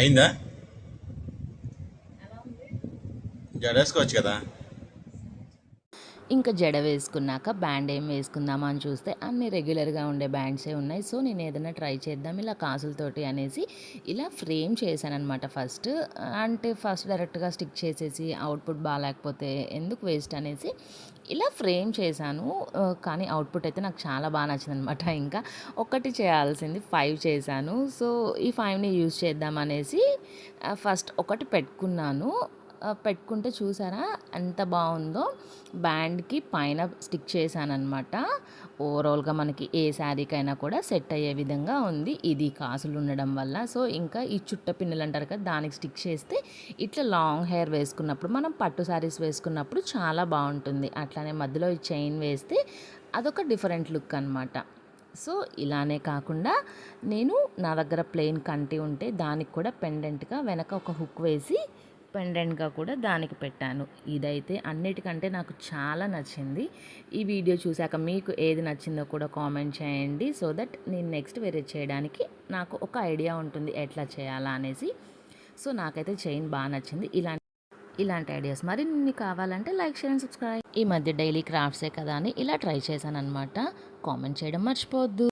అయిందా? జడేసుకోవచ్చు కదా. ఇంకా జడ వేసుకున్నాక బ్యాండ్ ఏం వేసుకుందామా అని చూస్తే అన్ని రెగ్యులర్గా ఉండే బ్యాండ్సే ఉన్నాయి. సో నేను ఏదైనా ట్రై చేద్దాం ఇలా కాసులతోటి అనేసి ఇలా ఫ్రేమ్ చేశాననమాట ఫస్ట్. అంటే ఫస్ట్ డైరెక్ట్గా స్టిక్ చేసేసి అవుట్పుట్ బాగాలేకపోతే ఎందుకు వేస్ట్ అనేసి ఇలా ఫ్రేమ్ చేశాను. కానీ అవుట్పుట్ అయితే నాకు చాలా బాగా నచ్చిందనమాట. ఇంకా ఒకటి చేయాల్సింది 5 చేశాను. సో ఈ 5ని యూజ్ చేద్దాం అనేసి ఫస్ట్ ఒకటి పెట్టుకున్నాను. పెట్టుకుంటే చూసారా ఎంత బాగుందో. బ్యాండ్కి పైన స్టిక్ చేశానమాట. ఓవరాల్గా మనకి ఏ శారీకైనా కూడా సెట్ అయ్యే విధంగా ఉంది ఇది కాసులు ఉండడం వల్ల. సో ఇంకా ఈ చుట్ట పిన్నులు అంటారు కదా, దానికి స్టిక్ చేస్తే ఇట్లా లాంగ్ హెయిర్ వేసుకున్నప్పుడు మనం పట్టు శారీస్ వేసుకున్నప్పుడు చాలా బాగుంటుంది. అట్లానే మధ్యలో ఈ చైన్ వేస్తే అదొక డిఫరెంట్ లుక్ అనమాట. సో ఇలానే కాకుండా నేను నా దగ్గర ప్లెయిన్ కంటి ఉంటే దానికి కూడా పెండెంట్గా వెనక ఒక హుక్ వేసి పెండెంట్గా కూడా దానికి పెట్టాను. ఇదైతే అన్నిటికంటే నాకు చాలా నచ్చింది. ఈ వీడియో చూశాక మీకు ఏది నచ్చిందో కూడా కామెంట్ చేయండి. సో దట్ నేను నెక్స్ట్ వేరే చేయడానికి నాకు ఒక ఐడియా ఉంటుంది ఎట్లా చేయాలా అనేసి. సో నాకైతే చైన్ బాగా నచ్చింది. ఇలాంటి ఐడియాస్ మరిన్ని కావాలంటే లైక్, షేర్ అండ్ సబ్స్క్రైబ్. ఈ మధ్య డైలీ క్రాఫ్ట్సే కదా అని ఇలా ట్రై చేశాను అనమాట. కామెంట్ చేయడం మర్చిపోవద్దు.